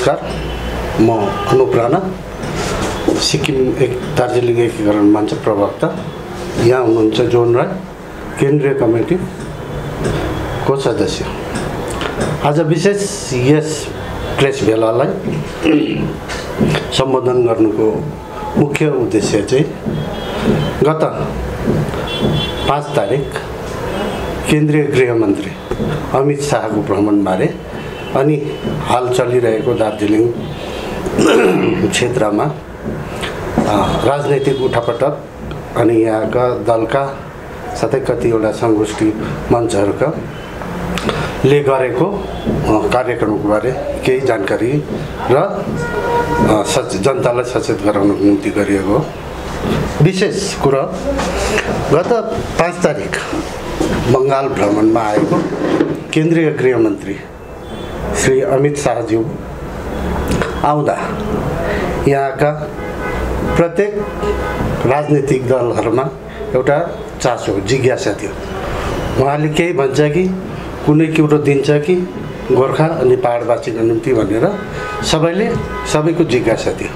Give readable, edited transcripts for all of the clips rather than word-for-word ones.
नमस्कार, म अनुप राणा, सिक्किम दार्जिलिङ एकीकरण मञ्च प्रवक्ता। यहाँ हुनुहुन्छ जोन राई, केन्द्रीय कमिटीको सदस्य। आज विशेष यस प्रेस भेलालाई सम्बोधन गर्नुको मुख्य उद्देश्य चाहिँ गत 5 तारिक केन्द्रीय गृहमन्त्री अमित शाहको भ्रमणबारे अनि हाल चलिरहेको दार्जिलिङ क्षेत्रमा राजनैतिक उठापटक अनि यहाँका दलका साथै कतिवटा सङ्गोष्ठी मञ्चहरूका ले गरेको कार्यक्रमको बारे केही जानकारी र जनतालाई सचेत गराउनको निम्ति गरिएको विशेष कुरा गत 5 तारिक बङ्गाल भ्रमणमा आएको केन्द्रीय गृहमन्त्री श्री अमित शाहज्यू आउँदा यहाँका प्रत्येक राजनीतिक दलहरूमा एउटा चासो जिज्ञासा थियो। उहाँले केही भन्छ कि कुनै कुरो दिन्छ कि गोर्खा अनि पहाडवासीको निम्ति भनेर सबैको जिज्ञासा थियो।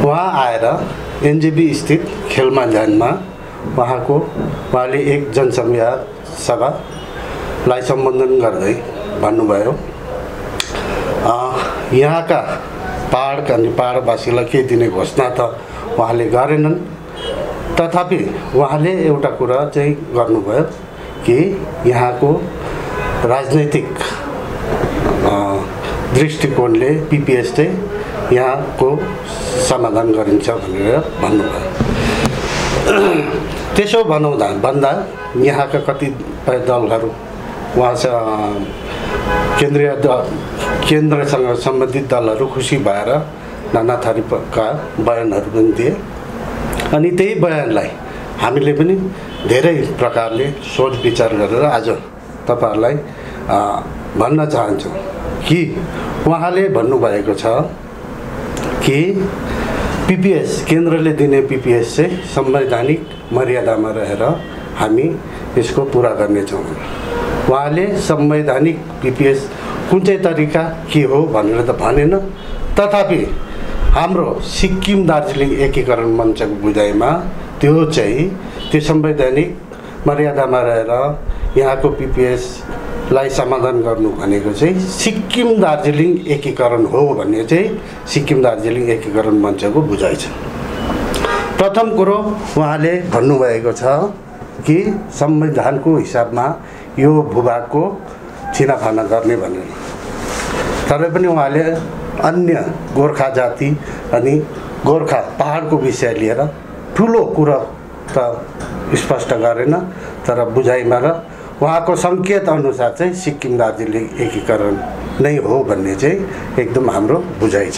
उहाँ आएर एनजेबी स्थित खेल मैदानमा उहाँले एक जनसभालाई सम्बोधन गर्दै भन्नुभयो, यहाँका पहाड अनि पहाडवासीलाई के दिने घोषणा त उहाँले गरेनन्, तथापि उहाँले एउटा कुरा चाहिँ गर्नुभयो कि यहाँको राजनैतिक दृष्टिकोणले पीपीएस चाहिँ यहाँको समाधान गरिन्छ भनेर भन्नुभयो। त्यसो भन्दा यहाँका कतिपय दलहरू केन्द्रसँग सम्बन्धित दलहरू खुसी भएर नाना थरीका बयानहरू पनि दिए अनि त्यही बयानलाई हामीले पनि धेरै प्रकारले सोच विचार गरेर आज तपाईहरुलाई भन्न चाहन्छौँ कि उहाँले भन्नुभएको छ कि पीपीएस केन्द्रले दिने पीपीएस चाहिँ संवैधानिक मर्यादामा रहेर हामी यसको पूरा गर्नेछौँ। उहाँले संवैधानिक पीपीएस कुन चाहिँ तरिका के हो भनेर त भनेन, तथापि हाम्रो सिक्किम दार्जिलिङ एकीकरण मञ्चको बुझाइमा त्यो संवैधानिक मर्यादामा रहेर यहाँको पीपीएसलाई समाधान गर्नु भनेको चाहिँ सिक्किम दार्जिलिङ एकीकरण हो भन्ने चाहिँ सिक्किम दार्जिलिङ एकीकरण मञ्चको बुझाइ छ। प्रथम कुरो उहाँले भन्नुभएको छ कि संविधानको हिसाबमा यो भूभागको छिनाफाना गर्ने भनेर, तर पनि उहाँले अन्य गोर्खा जाति अनि गोर्खा पहाडको विषय लिएर ठुलो कुरा त स्पष्ट गरेन, तर बुझाइमा र उहाँको सङ्केत अनुसार चाहिँ सिक्किम दार्जिलिङ एकीकरण नै हो भन्ने चाहिँ एकदम हाम्रो बुझाइ छ।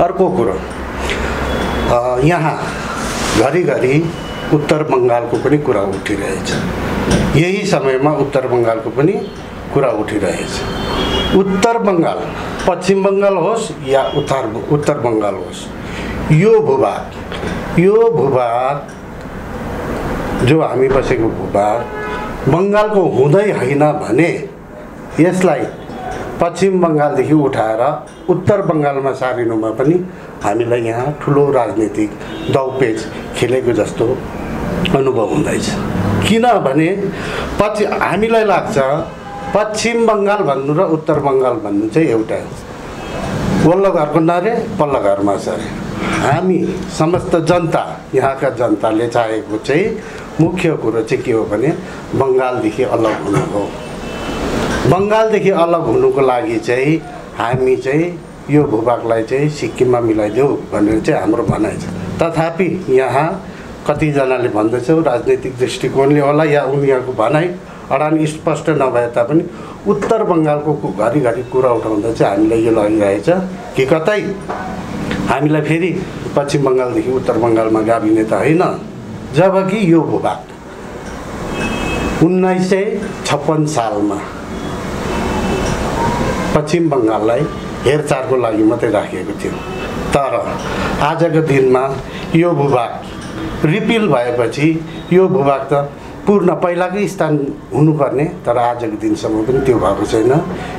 अर्को कुरो, यहाँ घरिघरि उत्तर बङ्गालको पनि कुरा उठिरहेछ। यही समयमा उत्तर बङ्गालको पनि कुरा उठिरहेछ। उत्तर बङ्गाल पश्चिम बङ्गाल होस् या उत्तर बङ्गाल होस्, यो भूभाग जो हामी बसेको भूभाग बङ्गालको हुँदै होइन भने यसलाई पश्चिम बङ्गालदेखि उठाएर उत्तर बङ्गालमा सारिनुमा पनि हामीलाई यहाँ ठुलो राजनीतिक दाउपेच खेलेको जस्तो अनुभव हुँदैछ। किनभने हामीलाई लाग्छ पश्चिम बङ्गाल भन्नु र उत्तर बङ्गाल भन्नु चाहिँ एउटै हो, वल्लो घरको नारे पल्लो घरमा सरे। हामी समस्त जनता, यहाँका जनताले चाहेको चाहिँ मुख्य कुरो चाहिँ के हो भने बङ्गालदेखि अलग हुनु हो। बङ्गालदेखि अलग हुनुको लागि चाहिँ हामी चाहिँ यो भूभागलाई चाहिँ सिक्किममा मिलाइदेऊ भनेर चाहिँ हाम्रो भनाइ छ। तथापि यहाँ कतिजनाले भन्दछ राजनीतिक दृष्टिकोणले होला या उनीहरूको भनाइ अडान स्पष्ट नभए तापनि उत्तर बङ्गालको घरिघरि कुरा उठाउँदा चाहिँ हामीलाई यो लागिरहेछ कि कतै हामीलाई फेरि पश्चिम बङ्गालदेखि उत्तर बङ्गालमा गाभिने त होइन, जबकि यो भूभाग 1956 सालमा पश्चिम बङ्गाललाई हेरचाहको लागि मात्रै राखिएको थियो। तर आजको दिनमा यो भूभाग रिपिल भएपछि यो भूभाग त पूर्ण पहिलाकै स्थान हुनुपर्ने, तर आजको दिनसम्म पनि त्यो भएको छैन।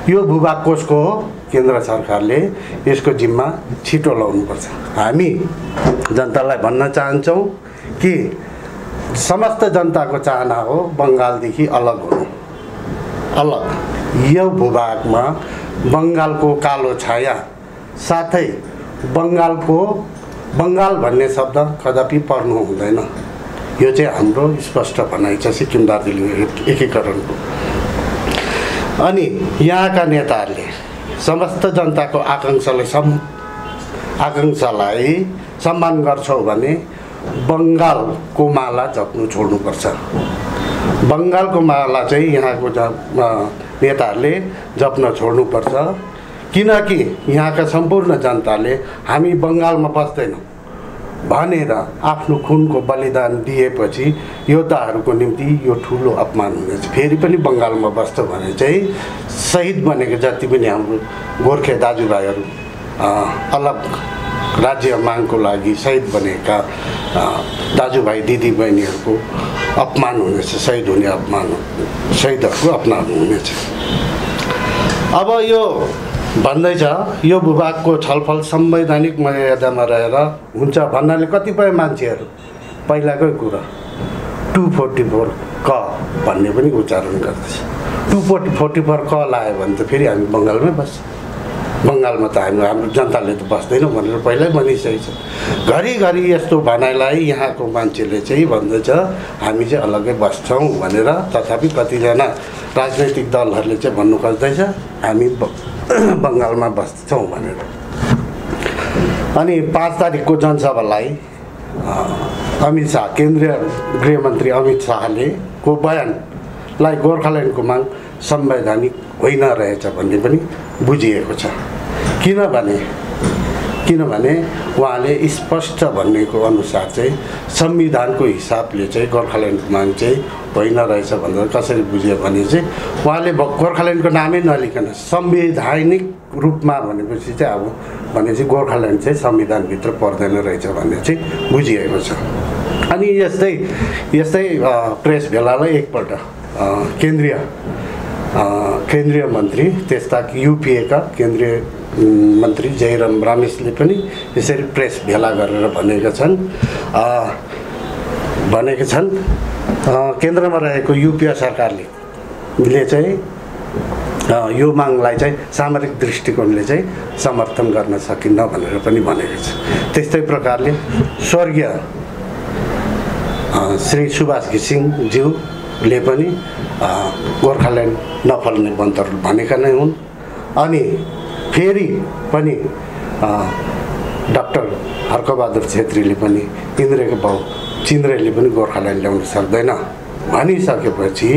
यो भूभाग कसको हो? केन्द्र सरकारले यसको जिम्मा छिटो लाउनुपर्छ। हामी जनतालाई भन्न चाहन्छौँ कि समस्त जनताको चाहना हो बङ्गालदेखि अलग हुनु। अलग यो भूभागमा बङ्गालको कालो छाया साथै बङ्गाल भन्ने शब्द कदापि पर्नु हुँदैन। यो चाहिँ हाम्रो स्पष्ट भनाइ छ सिक्किम दार्जिलिङ एकीकरणको। अनि यहाँका नेताहरूले समस्त जनताको आकाङ्क्षालाई सम्मान गर्छौ भने बङ्गालको माला जप्नु छोड्नुपर्छ। बङ्गालको माला चाहिँ यहाँको नेताहरूले जप्न छोड्नुपर्छ, किनकि यहाँका सम्पूर्ण जनताले हामी बङ्गालमा बस्दैनौँ भनेर आफ्नो खुनको बलिदान दिएपछि योद्धाहरूको निम्ति यो ठुलो अपमान हुनेछ। फेरि पनि बङ्गालमा बस्छ भने चाहिँ शहीद बनेको जति पनि हाम्रो गोर्खे दाजुभाइहरू अलग राज्य मागको लागि शहीद बनेका दाजुभाइ दिदीबहिनीहरूको अपमान हुनेछ, शहीद हुने अपमान, शहीदहरूको अपमान हुनेछ। अब यो भन्दैछ यो भूभागको छलफल संवैधानिक मर्यादामा रहेर हुन्छ भन्नाले कतिपय मान्छेहरू पहिलाकै कुरा 244 क भन्ने पनि उच्चारण गर्दछ। 244 क लायो भने त फेरि हामी बङ्गालमै बस्छ, बङ्गालमा त हाम्रो जनताले त बस्दैनौँ भनेर पहिल्यै भनिसकेको छ। घरिघरि यस्तो भनाइलाई यहाँको मान्छेले चाहिँ भन्दैछ हामी चाहिँ अलग्गै बस्छौँ भनेर, तथापि कतिजना राजनैतिक दलहरूले चाहिँ भन्नु खोज्दैछ हामी बङ्गालमा बस्छौँ भनेर। अनि 5 तारिकको जनसभालाई अमित शाह, केन्द्रीय गृहमन्त्री अमित शाहले को बयानलाई गोर्खाल्यान्डको माग संवैधानिक होइन रहेछ भन्ने पनि बुझिएको छ। किनभने उहाँले स्पष्ट भनेको अनुसार चाहिँ संविधानको हिसाबले चाहिँ गोर्खाल्यान्डको माग चाहिँ होइन रहेछ भनेर कसरी बुझ्यो भने चाहिँ उहाँले गोर्खाल्यान्डको नामै नलिकन संवैधानिक रूपमा भनेपछि चाहिँ अब भनेपछि गोर्खाल्यान्ड चाहिँ संविधानभित्र पर्दैन रहेछ भन्ने चाहिँ बुझिएको छ। अनि यस्तै प्रेस भेलालाई एकपल्ट केन्द्रीय मन्त्री त्यस्ता युपिएका केन्द्रीय मन्त्री जयराम रमेशले पनि यसरी प्रेस भेला गरेर भनेका छन् केन्द्रमा रहेको युपिए सरकारले चाहिँ यो मागलाई चाहिँ सामरिक दृष्टिकोणले चाहिँ समर्थन गर्न सकिन्न भनेर पनि भनेको छ। त्यस्तै प्रकारले स्वर्गीय श्री सुभाष घिसिङज्यूले पनि गोर्खाल्यान्ड नफल्ने बन्तर भनेका नै हुन्। अनि फेरि पनि डाक्टर हर्कबहादुर छेत्रीले पनि इन्द्रेको बाउ चिन्द्रेले पनि गोर्खाल्यान्ड ल्याउन सक्दैन भनिसकेपछि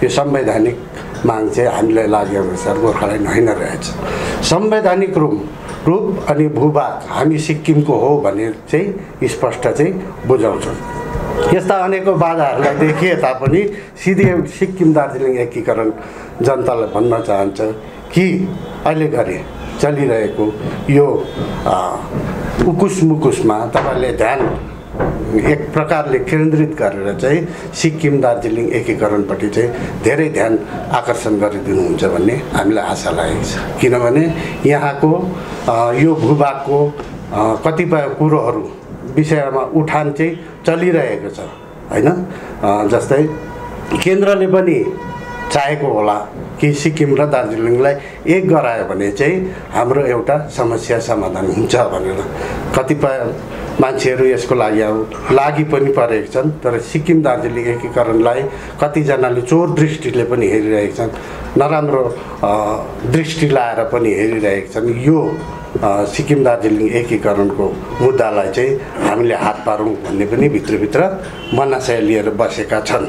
यो संवैधानिक माग चाहिँ हामीलाई लागेअनुसार गोर्खाल्यान्ड होइन रहेछ। संवैधानिक रूप अनि भूभाग हामी सिक्किमको हो भने चाहिँ स्पष्ट चाहिँ बुझाउँछौँ। यस्ता अनेकौँ बाधाहरूलाई देखिए तापनि सिधै सिक्किम दार्जिलिङ एकीकरण जनतालाई भन्न चाहन्छ कि अहिले घरि चलिरहेको यो उकुस मुकुसमा तपाईँले ध्यान एक प्रकारले केन्द्रित गरेर चाहिँ सिक्किम दार्जिलिङ एकीकरणपट्टि चाहिँ धेरै ध्यान आकर्षण गरिदिनुहुन्छ भन्ने हामीलाई आशा लागेको छ। किनभने यहाँको यो भूभागको कतिपय कुरोहरू विषयमा उठान चाहिँ चलिरहेको छ हैन। जस्तै केन्द्रले पनि चाहेको होला कि सिक्किम र दार्जिलिङलाई एक गरायो भने चाहिँ हाम्रो एउटा समस्या समाधान हुन्छ भनेर कतिपय मान्छेहरू यसको लागि पनि परेका छन्। तर सिक्किम दार्जिलिङ एकीकरणलाई कतिजनाले चोर दृष्टिले पनि हेरिरहेका छन्, नराम्रो दृष्टि लाएर पनि हेरिरहेका छन्। यो सिक्किम दार्जिलिङ एकीकरणको मुद्दालाई चाहिँ हामीले हात पारौँ भन्ने पनि भित्रभित्र मनाशय लिएर बसेका छन्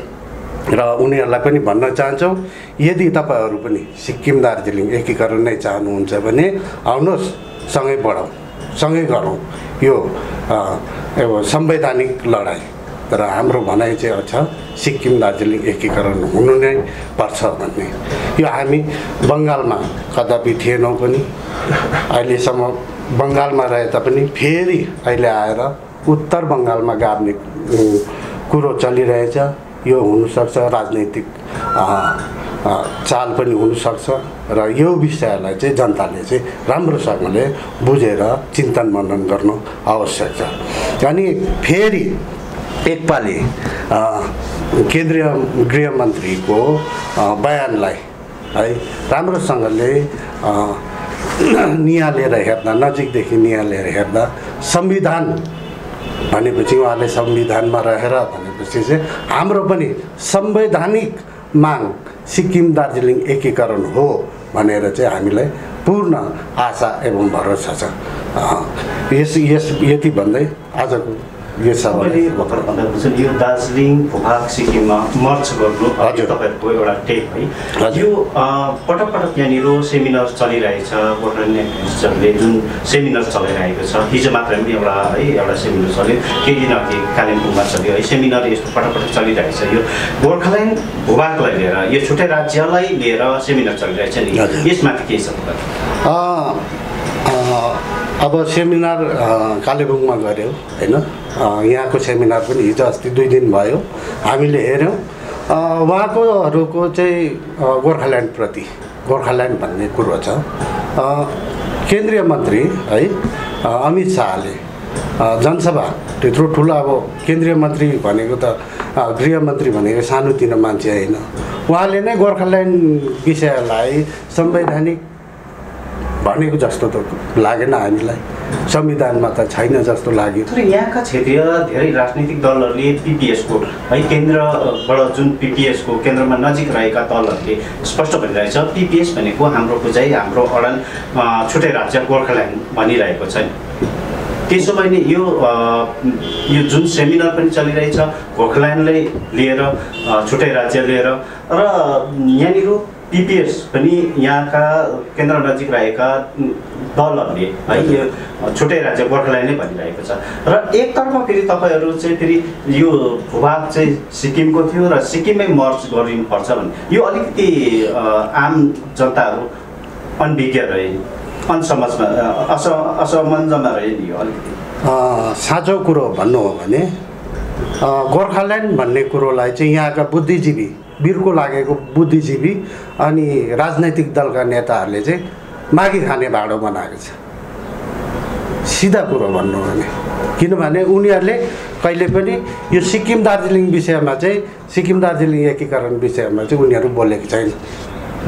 र उनीहरूलाई पनि भन्न चाहन्छौँ यदि तपाईँहरू पनि सिक्किम दार्जिलिङ एकीकरण नै चाहनुहुन्छ भने आउनुहोस् सँगै बढौँ, सँगै गरौँ यो संवैधानिक लडाइँ। तर हाम्रो भनाइ चाहिँ छ सिक्किम दार्जिलिङ एकीकरण हुनु नै पर्छ भन्ने। यो हामी बङ्गालमा कदापि थिएनौँ पनि, अहिलेसम्म बङ्गालमा रहे तापनि फेरि अहिले आएर उत्तर बङ्गालमा गाड्ने कुरो चलिरहेछ। यो हुनसक्छ राजनैतिक चाल पनि हुनसक्छ र यो विषयलाई चाहिँ जनताले चाहिँ राम्रोसँगले बुझेर चिन्तन मनन गर्नु आवश्यक छ। अनि फेरि एकपालि केन्द्रीय गृहमन्त्रीको बयानलाई है राम्रोसँगले निहालेर हेर्दा, नजिकदेखि निहालेर हेर्दा, संविधान भनेपछि उहाँले संविधानमा रहेर भनेपछि चाहिँ हाम्रो पनि संवैधानिक माग सिक्किम दार्जिलिङ एकीकरण हो भनेर चाहिँ हामीलाई पूर्ण आशा एवं भरोसा छ। यति भन्दै आजको यो सभाले भर्खर भन्दा यो दार्जिलिङ भूभाग सिक्किममा मर्ज गर्नु तपाईँहरूको एउटा टेक है। यो पटक पटक यहाँनिर सेमिनार चलिरहेछ, गोर्खाल्यान्डले जुन सेमिनार चलाइरहेको छ, हिजो मात्र पनि एउटा सेमिनार चल्यो, केही दिन अघि कालिम्पोङमा चल्यो है। सेमिनार यस्तो पटक पटक चलिरहेछ। यो गोर्खाल्यान्ड भूभागलाई लिएर, यो छुट्टै राज्यलाई लिएर सेमिनार चलिरहेछ नि, यसमाथि के छ तपाईँ? अब सेमिनार कालेबुङमा गऱ्यौँ होइन, यहाँको सेमिनार पनि हिजो अस्ति 2 दिन भयो, हामीले हेऱ्यौँ। उहाँकोहरूको चाहिँ गोर्खाल्यान्डप्रति, गोर्खाल्यान्ड भन्ने कुरो छ। केन्द्रीय मन्त्री है अमित शाहले जनसभा त्यत्रो ठुलो, अब केन्द्रीय मन्त्री भनेको त गृहमन्त्री भनेको सानोतिनो मान्छे होइन, उहाँले नै गोर्खाल्यान्ड विषयलाई संवैधानिक भनेको जस्तो त लागेन हामीलाई, संविधानमा त छैन जस्तो लाग्यो। तर यहाँका क्षेत्रीय धेरै राजनीतिक दलहरूले पिपिएसको है, केन्द्रबाट जुन पिपिएसको केन्द्रमा नजिक रहेका दलहरूले स्पष्ट भनिरहेछ, पिपिएस भनेको हाम्रो बुझाइ, हाम्रो अडान छुट्टै राज्य गोर्खाल्यान्ड भनिरहेको छ। त्यसो भए नि यो जुन सेमिनार पनि चलिरहेछ गोर्खाल्यान्डलाई लिएर, छुट्टै राज्य लिएर, र यहाँनिर पिपिएस पनि यहाँका केन्द्र नजिक रहेका दलहरूले है यो छुट्टै राज्य गोर्खाल्यान्ड नै भनिरहेको छ। र एकतर्फ फेरि तपाईँहरू चाहिँ फेरि यो भूभाग चाहिँ सिक्किमको थियो र सिक्किममै मर्ज गरिनुपर्छ भने यो अलिकति आम जनताहरू अनभिज्ञ रहे, अनसमझमा असमञ्जमा रहे नि यो अलिकति। साँचो कुरो भन्नु हो भने गोर्खाल्यान्ड भन्ने कुरोलाई चाहिँ यहाँका बुद्धिजीवी, वीरको लागेको बुद्धिजीवी अनि राजनैतिक दलका नेताहरूले चाहिँ मागी खाने भाँडो बनाएको छ, सिधा कुरो भन्नु भने। किनभने उनीहरूले कहिले पनि यो सिक्किम दार्जिलिङ विषयमा चाहिँ, सिक्किम दार्जिलिङ एकीकरण विषयमा चाहिँ उनीहरू बोलेको छैन।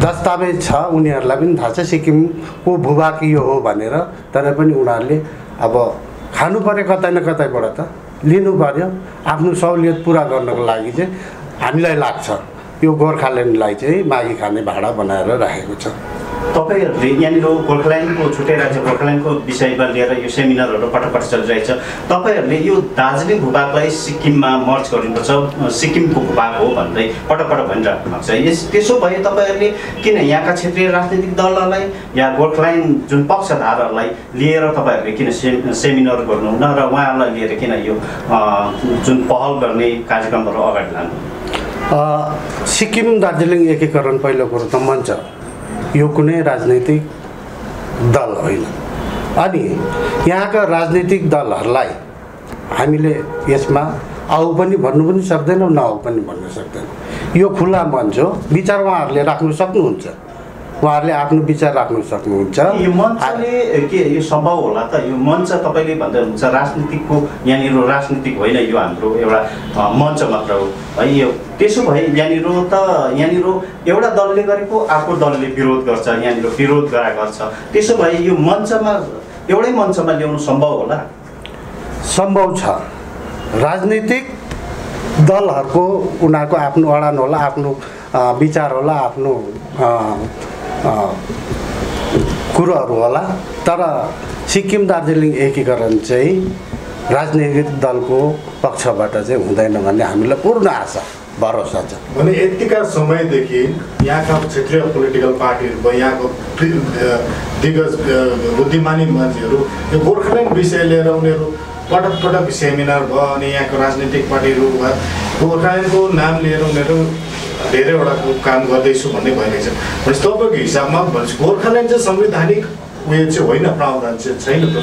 दस्तावेज छ, उनीहरूलाई पनि थाहा छ सिक्किमको भूभाग यो हो भनेर, तर पनि उनीहरूले अब खानु पर्यो कतै न कतैबाट त लिनु पर्यो। आफ्नो सहुलियत पुरा गर्नको लागि चाहिँ हामीलाई लाग्छ यो गोर्खाल्यान्डलाई चाहिँ मागी खाने भाँडा बनाएर राखेको छ। तपाईँहरूले यहाँनिर गोर्खाल्यान्डको छुट्टै राज्य गोर्खाल्यान्डको विषयमा लिएर यो सेमिनारहरू पटक पटक चलिरहेछ, तपाईँहरूले यो दार्जिलिङ भूभागलाई सिक्किममा मर्ज गरिनुपर्छ, सिक्किमको भूभाग हो भन्दै पटक पटक भनिराख्नु भएको छ। त्यसो भए तपाईँहरूले किन यहाँका क्षेत्रीय राजनीतिक दलहरूलाई या गोर्खाल्यान्ड जुन पक्षधारहरूलाई लिएर तपाईँहरूले किन सेमिनार गर्नुहुन्न र उहाँहरूलाई लिएर किन यो जुन पहल गर्ने कार्यक्रमहरू अगाडि लानु? सिक्किम दार्जिलिङ एकीकरण पहिलो कुरो त मञ्च, यो कुनै राजनैतिक दल होइन। अनि यहाँका राजनैतिक दलहरूलाई हामीले यसमा आऊ पनि भन्नु पनि सक्दैनौँ, नआऊ पनि भन्नु सक्दैनौँ। यो खुला मञ्च हो, विचार उहाँहरूले राख्नु सक्नुहुन्छ, उहाँहरूले आफ्नो विचार राख्नु सक्नुहुन्छ। यो मञ्चले के यो सम्भव होला त? यो मञ्च तपाईँले भन्दै हुनुहुन्छ राजनीतिकको, यहाँनिर राजनीतिक होइन, यो हाम्रो एउटा मञ्च मात्र हो है। यो त्यसो भए यहाँनिर एउटा दलले गरेको अर्को दलले विरोध गर्छ, यहाँनिर विरोध गर्छ। त्यसो भए यो मञ्चमा, एउटै मञ्चमा ल्याउनु सम्भव होला? सम्भव छ। राजनीतिक दलहरूको उनीहरूको आफ्नो अडान होला, आफ्नो विचार होला, आफ्नो कुरोहरू होला, तर सिक्किम दार्जिलिङ एकीकरण चाहिँ राजनीतिक दलको पक्षबाट चाहिँ हुँदैन भन्ने हामीलाई पूर्ण आशा भरोसा छ। भने यतिका समयदेखि यहाँका क्षेत्रीय पोलिटिकल पार्टीहरू भयो, यहाँको दिग्गज बुद्धिमानी मान्छेहरू यो गोर्खाल्यान्ड विषय लिएर उनीहरू पटक पटक सेमिनार भयो, अनि यहाँको राजनीतिक पार्टीहरू भयो, गोर्खाल्यान्डको नाम लिएर उनीहरू धेरैवटा काम गर्दैछु भन्ने भइरहेछ। भनेपछि तपाईँको हिसाबमा भनेपछि गोर्खाल्यान्ड चाहिँ संवैधानिक उयो चाहिँ होइन, प्रावधान चाहिँ छैन त?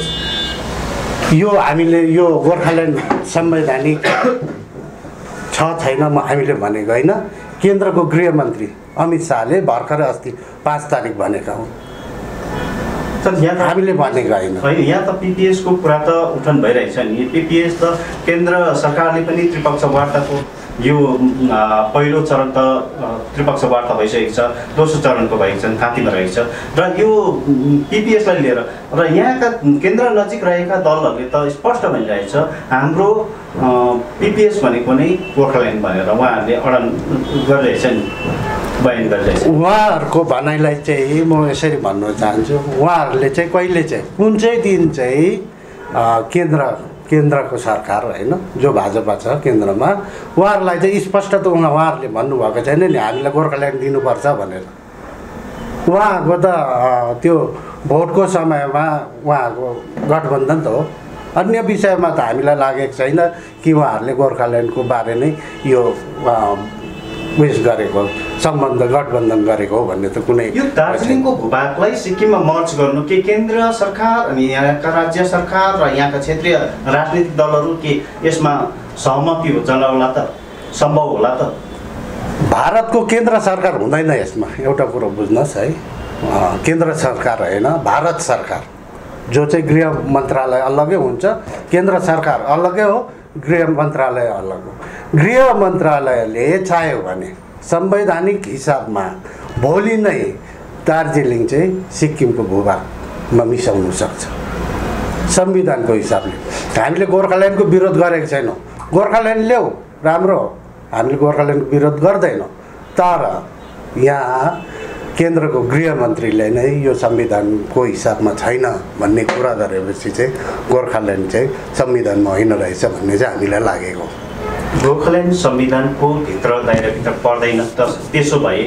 यो हामीले यो गोर्खाल्यान्ड संवैधानिक छ छैन हामीले भनेको होइन। केन्द्रको गृहमन्त्री अमित शाहले भर्खरै अस्ति 5 तारिक भनेका हुन्। हामीले भनेको होइन। यहाँ त पिपिएसको कुरा त उठन भइरहेछ नि। पिपिएस त केन्द्र सरकारले पनि त्रिपक्ष वार्ताको यो पहिलो चरण त त्रिपक्ष वार्ता भइसकेको छ, दोस्रो चरणको भएको छ, थाँतीमा रहेको छ र यो पिपिएसलाई लिएर र यहाँका केन्द्र नजिक रहेका दलहरूले त स्पष्ट भनिरहेछ हाम्रो पिपिएस भनेको नै गोर्खाल्यान्ड भनेर उहाँहरूले अडन गरिरहेछ नि, बयान गरिरहेछ। उहाँहरूको भनाइलाई चाहिँ म यसरी भन्न चाहन्छु, उहाँहरूले चाहिँ कहिले चाहिँ कुन चाहिँ दिन चाहिँ केन्द्रको सरकार होइन जो भाजपा छ केन्द्रमा, उहाँहरूलाई चाहिँ स्पष्ट त उहाँहरूले भन्नुभएको छैन नि हामीलाई गोर्खाल्यान्ड दिनुपर्छ भनेर। उहाँहरूको त त्यो भोटको समयमा उहाँहरूको गठबन्धन त हो, अन्य विषयमा त हामीलाई लागेको छैन कि उहाँहरूले गोर्खाल्यान्डको बारे नै यो उयस गरेको सम्बन्ध गठबन्धन गरेको हो भन्ने त कुनै। यो दार्जिलिङको भूभागलाई सिक्किममा मर्ज गर्नु के केन्द्र सरकार अनि यहाँका राज्य सरकार र यहाँका क्षेत्रीय राजनीतिक दलहरू के यसमा सहमति जनाउला त, सम्भव होला त? भारतको केन्द्र सरकार हुँदैन यसमा, एउटा कुरो बुझ्नुहोस् है। केन्द्र सरकार होइन, भारत सरकार जो चाहिँ गृह मन्त्रालय अलग्गै हुन्छ, केन्द्र सरकार अलग्गै हो, गृह मन्त्रालय अलग हो। गृह मन्त्रालयले चाह्यो भने संवैधानिक हिसाबमा भोलि नै दार्जिलिङ चाहिँ सिक्किमको भूभागमा मिसाउन सक्छ संविधानको हिसाबले। हामीले गोर्खाल्यान्डको विरोध गरेको छैनौँ, गोर्खाल्यान्ड ल्याऊ राम्रो हो, हामीले गोर्खाल्यान्डको विरोध गर्दैनौँ। तर यहाँ केन्द्रको गृहमन्त्रीले नै यो संविधानको हिसाबमा छैन भन्ने कुरा गरेपछि चाहिँ गोर्खाल्यान्ड चाहिँ संविधानमा होइन रहेछ भन्ने चाहिँ हामीलाई लागेको। गोर्खाल्यान्ड संविधानको दायराभित्र पर्दैन, त्यसो भए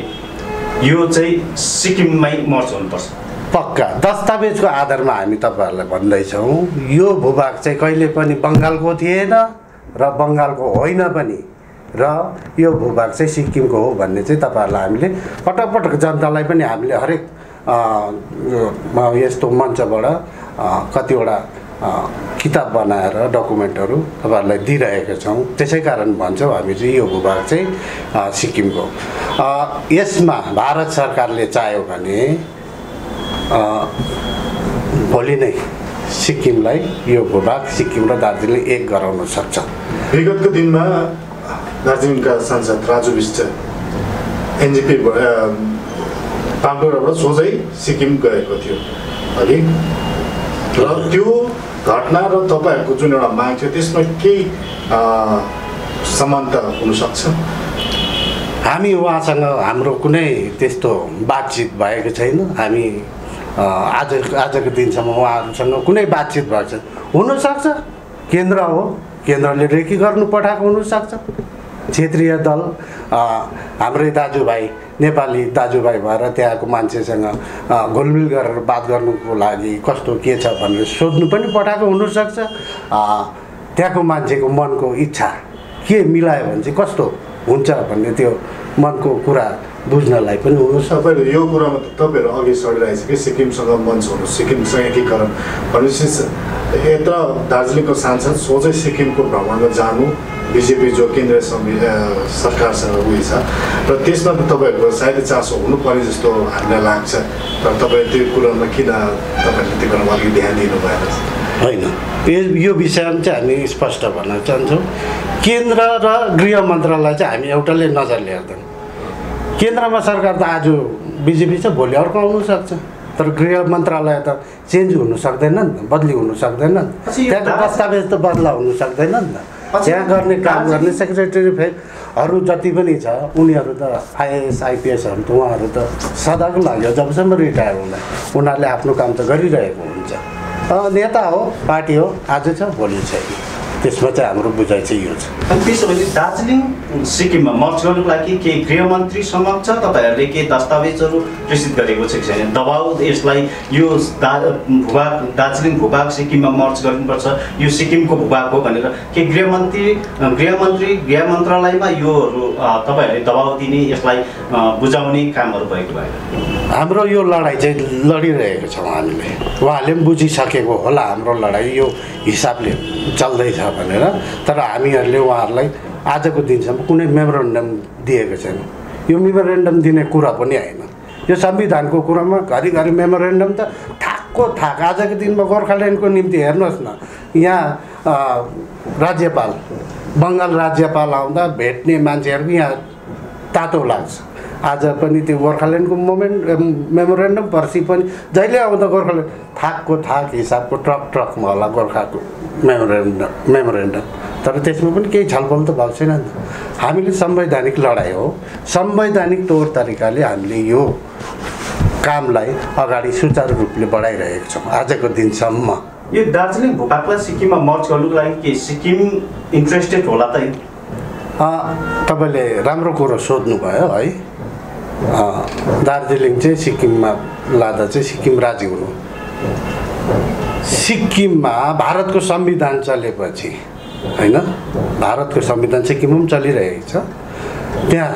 यो चाहिँ सिक्किममै मर्ज हुनुपर्छ पक्का। दस्तावेजको आधारमा हामी तपाईँहरूलाई भन्दैछौँ यो भूभाग चाहिँ कहिले पनि बङ्गालको थिएन र बङ्गालको होइन पनि, र यो भूभाग चाहिँ सिक्किमको हो भन्ने चाहिँ तपाईँहरूलाई हामीले पटक पटक जनतालाई पनि हामीले हरेक यस्तो मञ्चबाट कतिवटा किताब बनाएर डकुमेन्टहरू तपाईँहरूलाई दिइरहेका छौँ। त्यसै कारण भन्छौँ हामी चाहिँ यो भूभाग चाहिँ सिक्किमको। यसमा भारत सरकारले चाह्यो भने भोलि नै सिक्किमलाई यो भूभाग सिक्किम र दार्जिलिङ एक गराउन सक्छ। विगतको दिनमा दार्जिलिङका सांसद राजु विष्ट एनजिपी पाल्टोराबाट सोझै सिक्किम गएको थियो अघि, र त्यो घटना र तपाईँहरूको जुन एउटा माग थियो त्यसमा केही समानता हुनसक्छ? हामी उहाँसँग हाम्रो कुनै त्यस्तो बातचित भएको छैन। हामी आजको दिनसम्म उहाँहरूसँग कुनै बातचित भएको छैन। हुनसक्छ केन्द्र हो, केन्द्रले रेकी गर्नु पठाएको हुनसक्छ। क्षेत्रीय दल हाम्रै दाजुभाइ नेपाली दाजुभाइ भएर त्यहाँको मान्छेसँग घुलमिल गरेर बात गर्नुको लागि कस्तो के छ भनेर सोध्नु पनि पठाएको हुनसक्छ। त्यहाँको मान्छेको मनको इच्छा के मिलायो भने चाहिँ कस्तो हुन्छ भन्ने त्यो मनको कुरा बुझ्नलाई पनि हुनसक्छ। तपाईँहरू यो कुरामा तपाईँहरू अघि सडिरहेछ कि सिक्किमसँग मञ्च हुनु, सिक्किमसँग एकीकरण भनेपछि यत्र दार्जिलिङको सांसद सोझै सिक्किमको भ्रमणमा जानु, बिजेपी जो केन्द्रीय सरकारसँग उयो छ र त्यसमा त तपाईँहरूको सायद चासो हुनुपर्ने जस्तो हामीलाई लाग्छ। तर तपाईँ त्यो कुरामा किन तपाईँहरूले त्यो कुरामा अलिक ध्यान दिनु भएन? होइन, यो विषयमा चाहिँ हामी स्पष्ट भन्न चाहन्छौँ। केन्द्र र गृह मन्त्रालय चाहिँ हामी एउटाले नजरले हेर्दैनौँ। केन्द्रमा सरकार त आज बिजेपी छ, भोलि अर्को आउनु सक्छ, तर गृह मन्त्रालय त चेन्ज हुनु सक्दैन नि त, बदली हुनु सक्दैन नि त, त्यहाँको दस्तावेज त बदला हुनु सक्दैन नि त। त्यहाँ गर्ने काम गर्ने सेक्रेटरीहरू जति पनि छ उनीहरू त आइएएस आइपिएसहरू त उहाँहरू त सदाको लागि जबसम्म रिटायर हुँदैन उनीहरूले आफ्नो काम त गरिरहेको हुन्छ। नेता हो, पार्टी हो, आज छ भोलि छैन, त्यसमा चाहिँ हाम्रो बुझाइ चाहिँ यो छ। अनि त्यसो भने दार्जिलिङ सिक्किममा मर्ज गर्नुको लागि के गृहमन्त्री समक्ष तपाईँहरूले के दस्तावेजहरू प्रेषित गरेको छ कि छैन? दबाउ यसलाई यो भूभाग दार्जिलिङ भूभाग सिक्किममा मर्ज गर्नुपर्छ, यो सिक्किमको भूभाग हो भनेर के गृह मन्त्रालयमा योहरू तपाईँहरूले दबाउ दिने, यसलाई बुझाउने कामहरू भएको भएन? हाम्रो यो लडाइँ चाहिँ लडिरहेको छौँ हामीले। उहाँहरूले पनि बुझिसकेको होला हाम्रो लडाइँ यो हिसाबले चल्दैछ भनेर, तर हामीहरूले उहाँहरूलाई आजको दिनसम्म कुनै मेमोरेन्डम दिएको छैन। यो मेमोरेन्डम दिने कुरा पनि होइन। यो संविधानको कुरामा घरिघरि मेमोरेन्डम त थाकको थाक। आजको दिनमा गोर्खाल्यान्डको निम्ति हेर्नुहोस् न, यहाँ राज्यपाल बङ्गाल राज्यपाल आउँदा भेट्ने मान्छेहरूको यहाँ तातो लाग्छ। आज पनि त्यो गोर्खाल्यान्डको मेमोरेन्डम पर्सि पनि जहिले आउँदा गोर्खाल्यान्ड थाकको थाक हिसाबको ट्रकमा होला गोर्खाको मेमोरेन्डम। तर त्यसमा पनि केही छलफल त भएको छैन नि त। हामीले संवैधानिक लडाइँ हो, संवैधानिक तौर तरिकाले हामीले यो कामलाई अगाडि सुचारू रूपले बढाइरहेका छौँ आजको दिनसम्म। यो दार्जिलिङ भूभागलाई सिक्किममा मर्ज गर्नुको लागि के सिक्किम इन्ट्रेस्टेड होला त? तपाईँले राम्रो कुरो सोध्नुभयो है। दार्जिलिङ चाहिँ सिक्किममा लाँदा चाहिँ सिक्किम राज्य हुनु। सिक्किममा भारतको संविधान चलेपछि होइन, भारतको संविधान सिक्किममा पनि चलिरहेको छ। त्यहाँ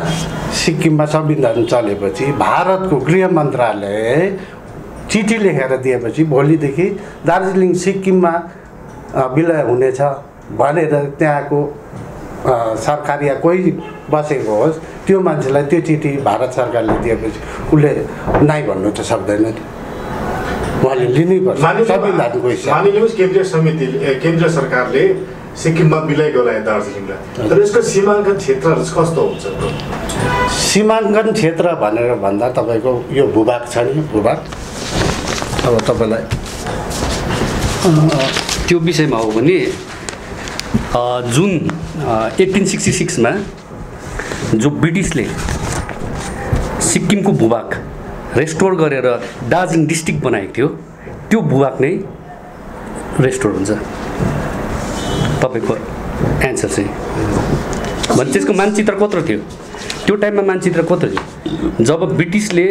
सिक्किममा संविधान चलेपछि भारतको गृह मन्त्रालय चिठी लेखेर दिएपछि भोलिदेखि दार्जिलिङ सिक्किममा विलय हुनेछ भनेर त्यहाँको सरकार या कोही बसेको होस् त्यो मान्छेलाई त्यो चिठी भारत सरकारले दिएपछि उसले नाइ भन्नु त सक्दैन नि, उहाँले लिनैपर्छ संविधानको हिसाब। मानिलिनुहोस् केन्द्रीय सरकारले सिक्किममा विलय गराए दार्जिलिङलाई, तर यसको सीमाङ्कन क्षेत्रहरू कस्तो हुन्छ? सीमाङ्कन क्षेत्र भनेर भन्दा तपाईँको यो भूभाग छ नि, भूभाग अब तपाईँलाई त्यो विषयमा हो भने जुन 1866 मा जो ब्रिटिसले सिक्किमको भूभाग रेस्टोर गरेर दार्जिलिङ डिस्ट्रिक्ट बनाएको थियो त्यो भूभाग नै रेस्टोर हुन्छ। तपाईँको एन्सर चाहिँ भने त्यसको मानचित्र कत्रो थियो त्यो टाइममा? मानचित्र कत्रो थियो जब ब्रिटिसले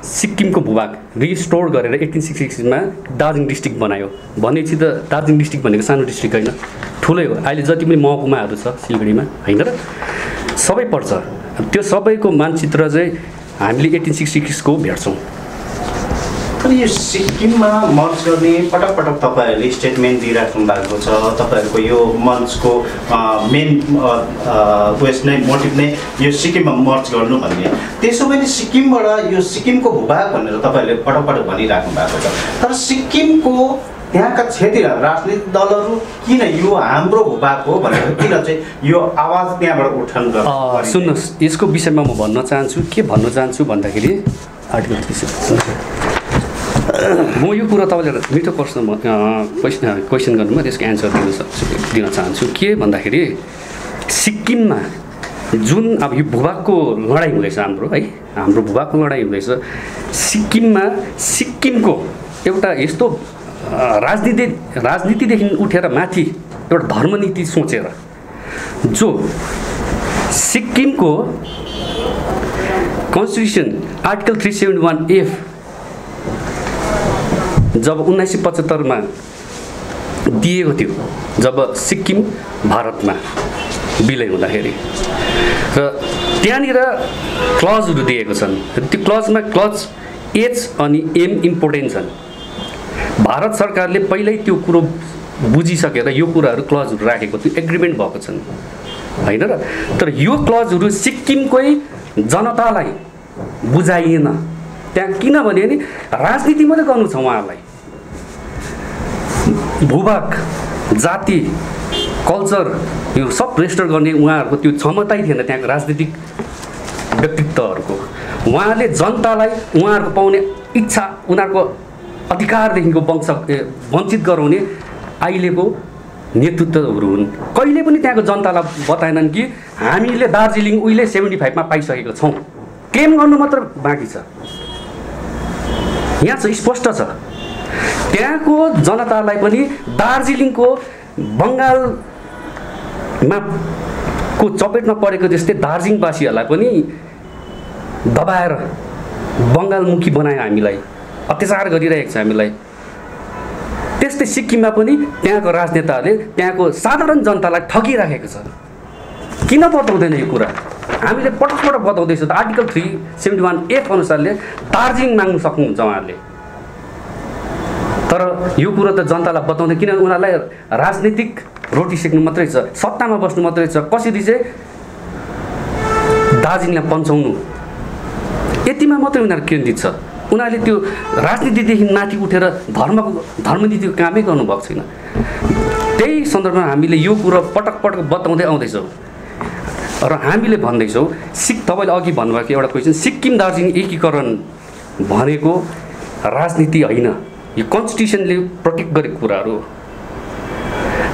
सिक्किमको भूभाग रिस्टोर गरेर 1866 मा दार्जिलिङ डिस्ट्रिक्ट बनायो भनेपछि त दार्जिलिङ डिस्ट्रिक्ट भनेको सानो डिस्ट्रिक्ट होइन, ठुलै हो। अहिले जति पनि महकुमाहरू छ सिलगढीमा होइन र सबै पर्छ, त्यो सबैको मानचित्र चाहिँ हामीले 1866 को भेट्छौँ। तर यो सिक्किममा मर्ज गर्ने पटक पटक तपाईँहरूले स्टेटमेन्ट दिइराख्नु भएको छ। तपाईँहरूको यो मर्जको मेन उयस नै मोटिभ नै यो सिक्किममा मर्ज गर्नु भन्ने। त्यसो भने सिक्किमबाट यो सिक्किमको भूभाग भनेर तपाईँहरूले पटक पटक भनिराख्नु भएको छ, तर सिक्किमको त्यहाँका क्षेत्रीय राजनीतिक दलहरू किन यो हाम्रो भूभाग हो भनेर किन चाहिँ यो आवाज त्यहाँबाट उठान गर्छ? सुन्नुहोस्, यसको विषयमा म भन्न चाहन्छु, के भन्न चाहन्छु भन्दाखेरि म यो कुरा तपाईँले मिठो प्रश्न क्वेसन गर्नुमा त्यसको एन्सर दिन चाहन्छु। के भन्दाखेरि सिक्किममा जुन अब यो भूभागको लडाइँ हुँदैछ हाम्रो है, हाम्रो भूभागको लडाइँ हुँदैछ सिक्किममा। सिक्किमको एउटा यस्तो राजनीतिदेखि उठेर माथि एउटा धर्मनीति सोचेर जो सिक्किमको कन्स्टिट्युसन आर्टिकल 371F जब 1975 मा दिएको थियो, जब सिक्किम भारतमा विलय हुँदाखेरि, र त्यहाँनिर क्लजहरू दिएको छन्। त्यो क्लजमा क्लज H अनि M इम्पोर्टेन्ट छन्। भारत सरकारले पहिल्यै त्यो कुरो बुझिसकेर यो कुराहरू क्लजहरू राखेको थियो, एग्रिमेन्ट भएको छन् होइन र। तर यो क्लजहरू सिक्किमकै जनतालाई बुझाइएन त्यहाँ, किनभने नि राजनीति मात्रै गर्नु छ उहाँहरूलाई। भूभाग, जाति, कल्चर यो सब रेस्टोर गर्ने उहाँहरूको त्यो क्षमतै थिएन त्यहाँको राजनीतिक व्यक्तित्वहरूको। उहाँले जनतालाई उहाँहरूको पाउने इच्छा, उनीहरूको अधिकारदेखिको वञ्चित गराउने अहिलेको नेतृत्वहरू हुन्। कहिले पनि त्यहाँको जनतालाई बताएनन् कि हामीले दार्जिलिङ उहिले 75 मा पाइसकेको छौँ, क्लेम गर्नु मात्र बाँकी छ। यहाँ चाहिँ स्पष्ट छ, त्यहाँको जनतालाई पनि दार्जिलिङको बङ्गालमा को चपेटमा परेको जस्तै दार्जिलिङवासीहरूलाई पनि दबाएर बङ्गालमुखी बनायो, हामीलाई अत्याचार गरिरहेको छ हामीलाई। त्यस्तै सिक्किममा पनि त्यहाँको राजनेताहरूले त्यहाँको साधारण जनतालाई ठगिराखेको छ। किन बताउँदैन यो कुरा? हामीले पटक पटक बताउँदैछौँ त आर्टिकल 371F अनुसारले दार्जिलिङ माग्नु सक्नुहुन्छ उहाँहरूले, तर यो कुरो त जनतालाई बताउँदैन। किन? उनीहरूलाई राजनीतिक रोटी सेक्नु मात्रै छ, सत्तामा बस्नु मात्रै छ, कसरी चाहिँ दार्जिलिङलाई पन्छाउनु यतिमा मात्रै उनीहरू केन्द्रित छ। उनीहरूले त्यो राजनीतिदेखि माथि उठेर धर्मनीतिको कामै गर्नुभएको छैन। त्यही सन्दर्भमा हामीले यो कुरो पटक पटक बताउँदै आउँदैछौँ र हामीले भन्दैछौँ तपाईँले अघि भन्नुभएको एउटा क्वेसन, सिक्किम दार्जिलिङ एकीकरण भनेको राजनीति होइन, यो कन्स्टिट्युसनले प्रोटेक्ट गरेको कुराहरू हो।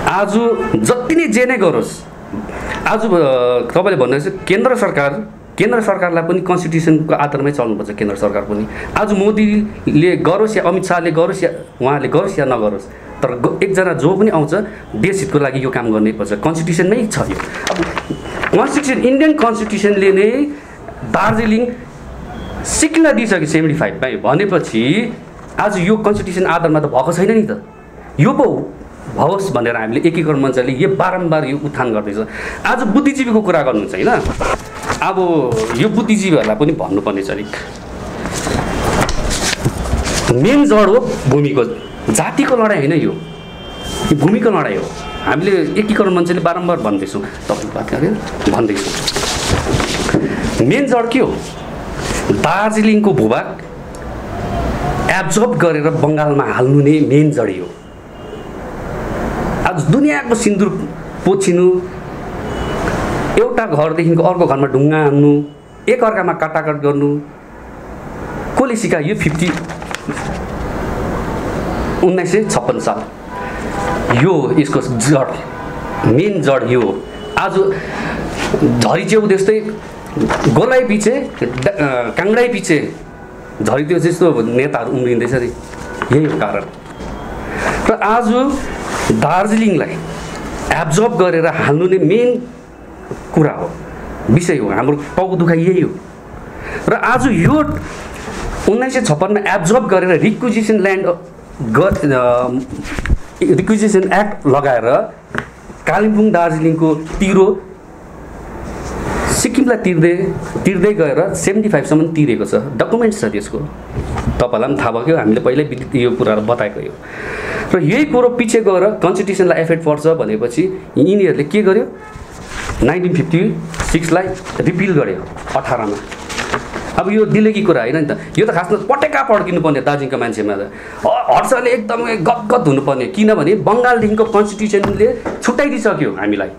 आज जति नै जे नै गरोस्, आज तपाईँले भन्नुहुन्छ केन्द्र सरकारलाई पनि कन्स्टिट्युसनको आधारमै चल्नुपर्छ। केन्द्र सरकार पनि आज मोदीले गरोस् या अमित शाहले गरोस् या उहाँले गरोस् या नगरोस्, तर एकजना जो पनि आउँछ देशहितको लागि यो काम गर्नै पर्छ। कन्स्टिट्युसनमै छ यो। अब कन्स्टिट्युसन, इन्डियन कन्स्टिट्युसनले नै दार्जिलिङ सिक्किमलाई दिइसक्यो 75मा भनेपछि आज यो कन्स्टिट्युसन आधारमा त भएको छैन नि त। यो पो भओस् भनेर हामीले एकीकरण मञ्चले यो बारम्बार यो उत्थान गर्दैछ। आज बुद्धिजीवीको कुरा गर्नुहुन्छ होइन, अब यो बुद्धिजीवीहरूलाई पनि भन्नुपर्ने छ अलिक। मेन जड हो भूमिको, जातिको लडाइँ होइन, यो भूमिको लडाइँ हो। हामीले एकीकरण मञ्चले बारम्बार भन्दैछौँ, तपाईँ बात गरेर भन्दैछौँ। मेन जड के हो? दार्जिलिङको भूभाग एब्जर्ब गरेर बङ्गालमा हाल्नु नै मेन जडी हो। आज दुनियाँको सिन्दुर पोछिनु, एउटा घरदेखिको अर्को घरमा ढुङ्गा हान्नु, एकअर्कामा काटाकाट गर्नु कसले सिकायो? 1956 साल यो यसको जड, मेन जड यो हो। आज झरीचेउ जस्तै गोलाई पछि काङ्गडै पछि झरीचेउ जस्तो नेताहरू उम्रिँदैछ नि, यही हो कारण। र आज दार्जिलिङलाई एब्जर्ब गरेर हाल्नु नै मेन कुरा हो, विषय हो। हाम्रो टाउको दुखाइ यही हो। र आज यो 1956मा एब्जर्ब गरेर रिक्विजिसन एक्ट लगाएर कालिम्पोङ दार्जिलिङको तिरो सिक्किमलाई तिर्दै गएर 75सम्म तिरेको छ। डकुमेन्ट्स छ त्यसको, तपाईँलाई पनि थाहा भयो, हामीले पहिल्यै यो कुराहरू बताएको हो। र यही कुरो पछि गएर कन्स्टिट्युसनलाई एफेक्ट पर्छ भनेपछि यिनीहरूले के गर्यो? 1956लाई रिपिल गर्यो 18मा। अब यो दिलेकी कुरा होइन नि त, यो त खासमा पटेका पड्किनु पर्ने दार्जिलिङको मान्छेमा त हर्षले एकदमै गदगद हुनुपर्ने, किनभने बङ्गालदेखिको कन्स्टिट्युसनले छुट्याइदिइसक्यो हामीलाई।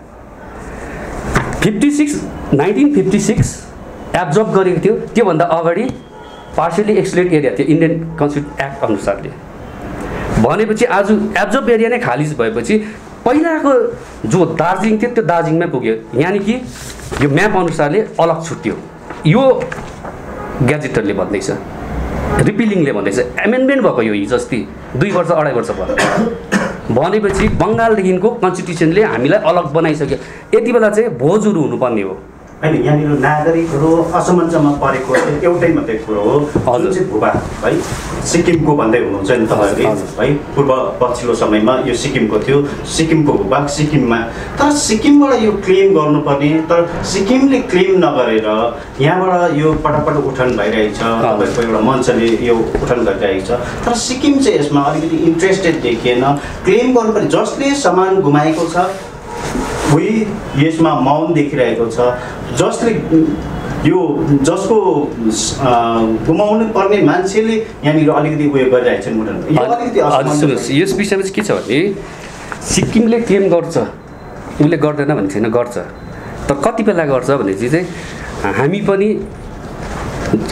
1956 एब्जर्ब गरेको थियो, त्योभन्दा अगाडि पार्सियली एक्सक्लुडेड एरिया थियो इन्डियन कन्स्टिट्युसन एक्ट अनुसारले। भनेपछि आज एब्जर्ब एरिया नै खालिज भएपछि पहिलाको जो दार्जिलिङ थियो त्यो दार्जिलिङमै पुग्यो, यानि कि यो म्याप अनुसारले अलग छुट्यो। यो ग्याजेटरले भन्दैछ, रिपिलिङले भन्दैछ, एमेन्डमेन्ट भएको यो हिजो अस्ति 2 वर्ष 2.5 वर्ष भयो। भनेपछि बङ्गालदेखिको कन्स्टिट्युसनले हामीलाई अलग बनाइसक्यो। यति बेला चाहिँ भोजहरू हुनुपर्ने हो होइन। यहाँनिर नागरिकहरू असमञ्जमा परेको एउटै मात्रै कुरो हो, जुन चाहिँ भूभाग है सिक्किमको भन्दै हुनुहुन्छ नि तपाईँहरूले है। पूर्व पछिल्लो समयमा यो सिक्किमको थियो, सिक्किमको भूभाग सिक्किममा, तर सिक्किमबाट यो क्लेम गर्नुपर्ने, तर सिक्किमले क्लेम नगरेर यहाँबाट यो पटक उठान भइरहेछ। तपाईँको एउटा मञ्चले यो उठान गरिरहेको छ, तर सिक्किम चाहिँ यसमा अलिकति इन्ट्रेस्टेड देखिएन। क्लेम गर्नुपर्ने जसले सामान गुमाएको छ उही यसमा मौन देखिरहेको छ, जसले यो जसको गुमाउनु पर्ने मान्छेले यहाँनिर अलिकति उयो गरिरहेको छ। सुन्नुहोस्, यस विषयमा चाहिँ के छ भने सिक्किमले क्लेम गर्छ, उसले गर्दैन भन्ने छैन, गर्छ। तर कति बेला गर्छ भनेपछि चाहिँ हामी पनि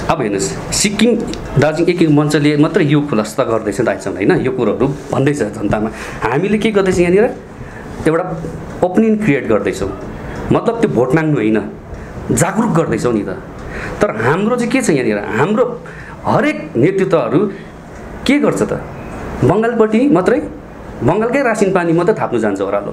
अब हेर्नुहोस्, सिक्किम दार्जिलिङ एकीकरण मञ्चले मात्रै यो खुलासा गर्दैछ अहिलेसम्म होइन, यो कुरोहरू भन्दैछ जनतामा। हामीले के गर्दैछ यहाँनिर एउटा ओपिनियन क्रिएट गर्दैछौँ, मतलब त्यो भोट माग्नु होइन, जागरुक गर्दैछौँ नि त। तर हाम्रो चाहिँ के छ यहाँनिर, हाम्रो हरेक नेतृत्वहरू के गर्छ त? बङ्गालपट्टि मात्रै, बङ्गालकै रासिन पानी मात्रै थाप्नु जान्छ ओह्रालो।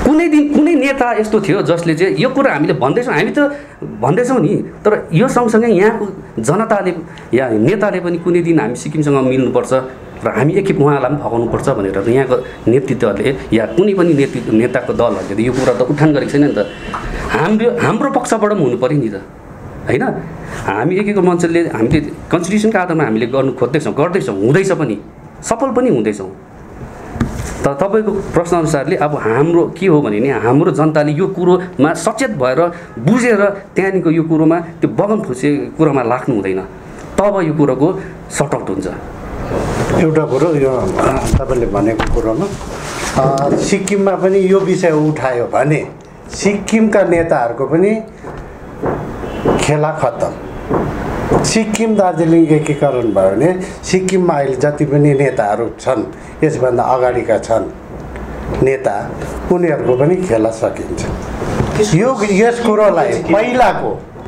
कुनै दिन कुनै नेता यस्तो थियो जसले चाहिँ यो कुरा हामीले भन्दैछौँ, हामी त भन्दैछौँ नि, तर यो सँगसँगै यहाँको जनताले या नेताले पनि कुनै दिन हामी सिक्किमसँग मिल्नुपर्छ र हामी एकखेप उहाँलाई पनि फकाउनुपर्छ भनेर यहाँको नेतृत्वहरूले या कुनै पनि नेताको दलहरूले यो कुरा त उठान गरेको छैन नि त। हाम्रो पक्षबाट पनि हुनु पऱ्यो नि त होइन। हामी एकीकरण मञ्चले हामीले कन्स्टिट्युसनको आधारमा हामीले गर्नु खोज्दैछौँ, गर्दैछौँ, हुँदैछ पनि, सफल पनि हुँदैछौँ। त तपाईँको प्रश्नअनुसारले अब हाम्रो के हो भने नि हाम्रो जनताले यो कुरोमा सचेत भएर बुझेर त्यहाँनिरको यो कुरोमा त्यो बगन फुसे कुरोमा लाग्नु हुँदैन, तब यो कुरोको सर्ट आउट हुन्छ। एउटा कुरो यो तपाईँले भनेको कुरोमा सिक्किममा पनि यो विषय उठायो भने सिक्किमका नेताहरूको पनि खेला खत्तम। सिक्किम दार्जिलिङ एकीकरण भयो भने सिक्किममा अहिले जति पनि नेताहरू छन्, यसभन्दा अगाडिका छन् नेता, उनीहरूको पनि खेला सकिन्छ। यस कुरोलाई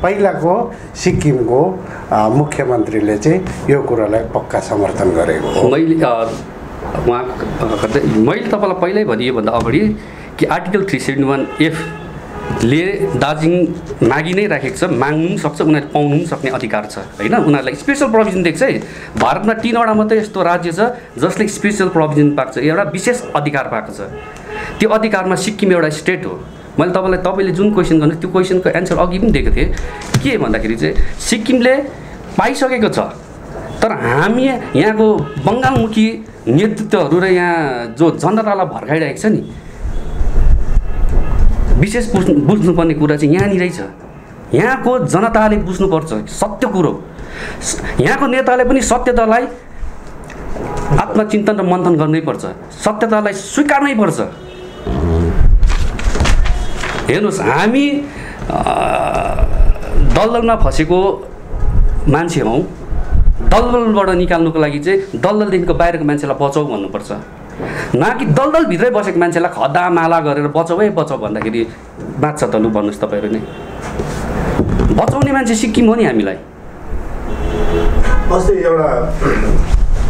पहिलाको सिक्किमको मुख्यमन्त्रीले चाहिँ यो कुरोलाई पक्का समर्थन गरेको हो। मैले तपाईँलाई पहिल्यै भने योभन्दा अगाडि कि आर्टिकल 371F ले दार्जिलिङ मागि नै राखेको छ, माग्नु पनि सक्छ, उनीहरूले पाउनु पनि सक्ने अधिकार छ होइन। उनीहरूलाई स्पेसल प्रोभिजन दिएको छ है। भारतमा 3वटा मात्रै यस्तो राज्य छ जसले स्पेसल प्रोभिजन पाएको छ, एउटा विशेष अधिकार पाएको छ। त्यो अधिकारमा सिक्किम एउटा स्टेट हो। मैले तपाईँले जुन क्वेसन गर्नु त्यो क्वेसनको एन्सर अघि पनि दिएको थिएँ के भन्दाखेरि चाहिँ सिक्किमले पाइसकेको छ, तर हामी यहाँको बङ्गालमुखी नेतृत्वहरू र यहाँ जो जनतालाई भर्काइरहेको छ नि, विशेष बुझ्नुपर्ने कुरा चाहिँ यहाँनिरै छ। यहाँको जनताले बुझ्नुपर्छ सत्य कुरो। यहाँको नेताले पनि सत्यतालाई आत्मचिन्तन र मन्थन गर्नै पर्छ, सत्यतालाई स्वीकार्नै पर्छ। हेर्नुहोस्, हामी दलदलमा फसेको मान्छे हौँ। दलदलबाट निकाल्नुको लागि चाहिँ दलदलदेखिको बाहिरको मान्छेलाई बचाऊ भन्नुपर्छ, न कि दलदलभित्रै बसेको मान्छेलाई खदा माला गरेर बचाऊ भन्दाखेरि बाँच्छ त लु भन्नुहोस् तपाईँहरू नै। बचाउने मान्छे सिक्किम हो नि हामीलाई। अस्ति एउटा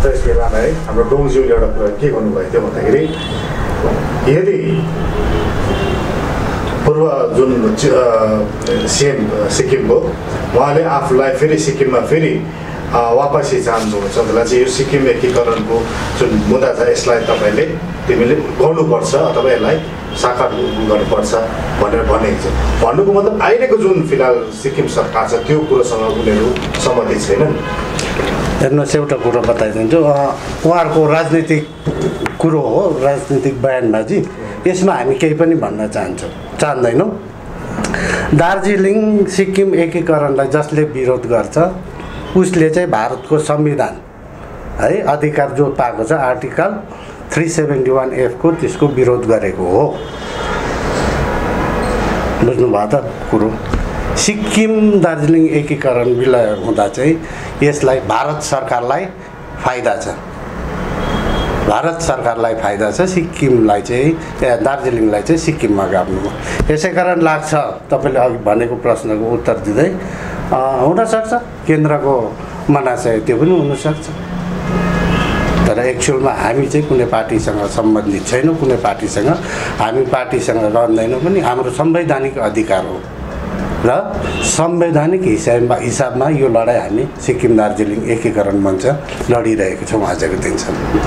प्रेस भेलामा है हाम्रो डोङज्यूले एउटा कुरा के गर्नुभएको थियो भन्दाखेरि यदि पूर्व जुन सिएम सिक्किमको उहाँले आफूलाई फेरि सिक्किममा फेरि वापसी चाहनुहुन्छ त्यसलाई चाहिँ यो सिक्किम एकीकरणको जुन मुद्दा छ यसलाई तिमीले गर्नुपर्छ अथवा यसलाई साकार गर्नुपर्छ भनेर भनेको छ। भन्नुको मतलब अहिलेको जुन फिलहाल सिक्किम सरकार छ त्यो कुरोसँग उनीहरू सहमति छैनन्। हेर्नुहोस्, एउटा कुरो बताइदिन्छु, उहाँहरूको राजनीतिक कुरो हो, राजनीतिक बयानबाजी। यसमा हामी केही पनि भन्न चाहँदैनौँ। दार्जिलिङ सिक्किम एकीकरणलाई जसले विरोध गर्छ उसले चाहिँ भारतको संविधान है अधिकार जो पाएको छ आर्टिकल 371F को त्यसको विरोध गरेको हो। बुझ्नुभयो त कुरो। सिक्किम दार्जिलिङ एकीकरण विलय हुँदा चाहिँ यसलाई भारत सरकारलाई फाइदा छ, सिक्किमलाई चाहिँ दार्जिलिङलाई चाहिँ सिक्किममा गाड्नुमा। यसै कारण लाग्छ तपाईँले अघि भनेको प्रश्नको उत्तर दिँदै हुनसक्छ केन्द्रको मनासय त्यो पनि हुनसक्छ, तर एक्चुअलमा हामी चाहिँ कुनै पार्टीसँग सम्बन्धित छैनौँ, कुनै पार्टीसँग हामी पार्टीसँग रहँदैनौँ पनि। हाम्रो संवैधानिक अधिकार हो र संवैधानिक हिसाबमा यो लडाइँ हामी सिक्किम दार्जिलिङ एकीकरण मञ्च लडिरहेको छौँ आजको दिनसम्म।